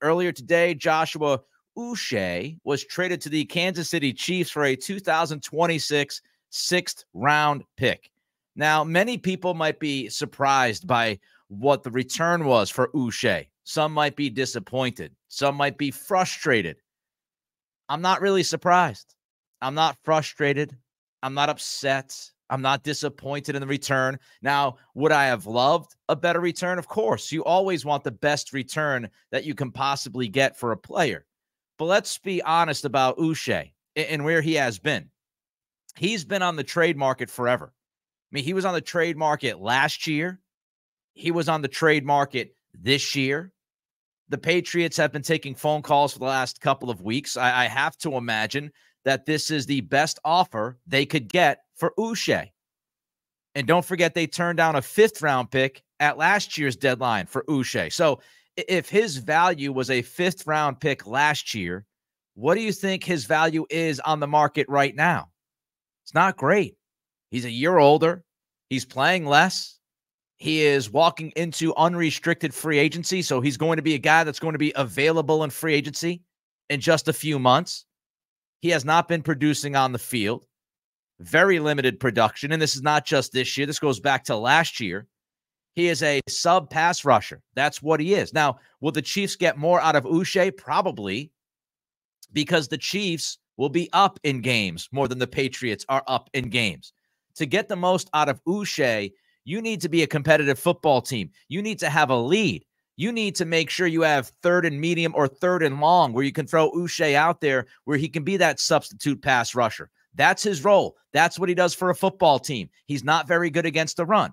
earlier today, Joshua Uche was traded to the Kansas City Chiefs for a 2026 sixth-round pick. Now, many people might be surprised by what the return was for Uche. Some might be disappointed. Some might be frustrated. I'm not really surprised. I'm not frustrated. I'm not upset. I'm not disappointed in the return. Now, would I have loved a better return? Of course. You always want the best return that you can possibly get for a player. But let's be honest about Uche and where he has been. He's been on the trade market forever. I mean, he was on the trade market last year. He was on the trade market this year. The Patriots have been taking phone calls for the last couple of weeks. I have to imagine that this is the best offer they could get for Uche. And don't forget, they turned down a fifth-round pick at last year's deadline for Uche. So if his value was a fifth-round pick last year, what do you think his value is on the market right now? It's not great. He's a year older. He's playing less. He is walking into unrestricted free agency, so he's going to be a guy that's going to be available in free agency in just a few months. He has not been producing on the field. Very limited production, and this is not just this year. This goes back to last year. He is a sub-pass rusher. That's what he is. Now, will the Chiefs get more out of Uche? Probably, because the Chiefs will be up in games more than the Patriots are up in games. To get the most out of Uche, you need to be a competitive football team. You need to have a lead. You need to make sure you have third and medium or third and long where you can throw Uche out there where he can be that substitute pass rusher. That's his role. That's what he does for a football team. He's not very good against the run.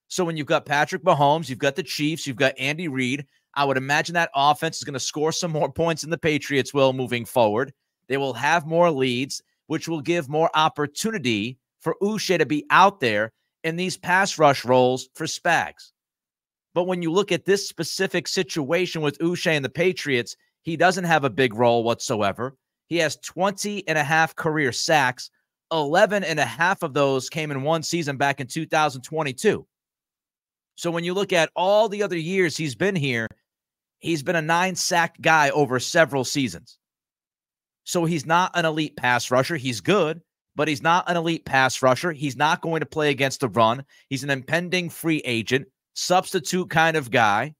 So when you've got Patrick Mahomes, you've got the Chiefs, you've got Andy Reid, I would imagine that offense is going to score some more points than the Patriots will moving forward. They will have more leads, which will give more opportunity for Uche to be out there in these pass rush roles for Spags. But when you look at this specific situation with Uche and the Patriots, he doesn't have a big role whatsoever. He has 20.5 career sacks. 11.5 of those came in one season back in 2022. So when you look at all the other years he's been here, he's been a 9-sack guy over several seasons. So he's not an elite pass rusher. He's good, but he's not an elite pass rusher. He's not going to play against the run. He's an impending free agent, substitute kind of guy.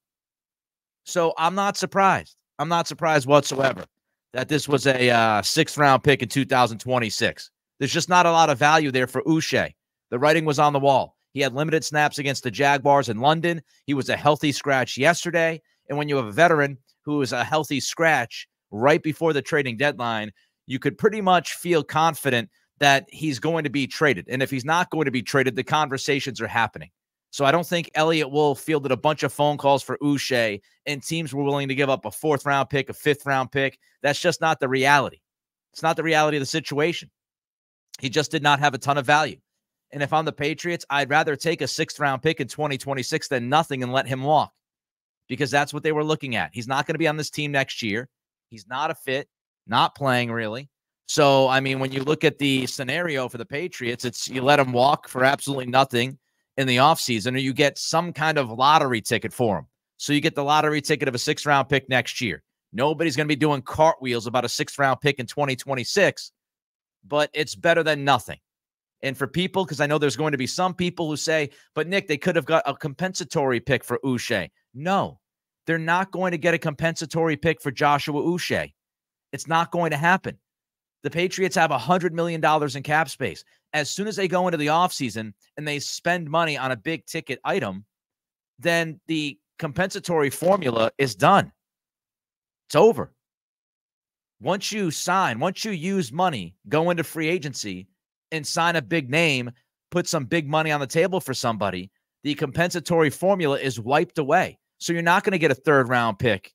So I'm not surprised. I'm not surprised whatsoever that this was a sixth-round pick in 2026. There's just not a lot of value there for Uche. The writing was on the wall. He had limited snaps against the Jaguars in London. He was a healthy scratch yesterday. And when you have a veteran who is a healthy scratch right before the trading deadline, you could pretty much feel confident that he's going to be traded. And if he's not going to be traded, the conversations are happening. So I don't think Elliott Wolf fielded a bunch of phone calls for Uche and teams were willing to give up a fourth-round pick, a fifth-round pick. That's just not the reality. It's not the reality of the situation. He just did not have a ton of value. And if I'm the Patriots, I'd rather take a sixth-round pick in 2026 than nothing and let him walk, because that's what they were looking at. He's not going to be on this team next year. He's not a fit, not playing really. So, I mean, when you look at the scenario for the Patriots, it's you let him walk for absolutely nothing in the offseason, or you get some kind of lottery ticket for him. So you get the lottery ticket of a sixth-round pick next year. Nobody's going to be doing cartwheels about a sixth-round pick in 2026, but it's better than nothing. And for people, because I know there's going to be some people who say, but Nick, they could have got a compensatory pick for Uche. No, they're not going to get a compensatory pick for Joshua Uche. It's not going to happen. The Patriots have $100 million in cap space. As soon as they go into the offseason and they spend money on a big ticket item, then the compensatory formula is done. It's over. Once you sign, once you use money, go into free agency and sign a big name, put some big money on the table for somebody, the compensatory formula is wiped away. So you're not going to get a third-round pick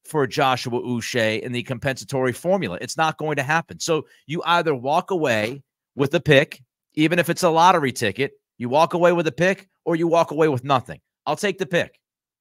for Joshua Uche in the compensatory formula. It's not going to happen. So you either walk away with a pick, even if it's a lottery ticket, you walk away with a pick, or you walk away with nothing. I'll take the pick.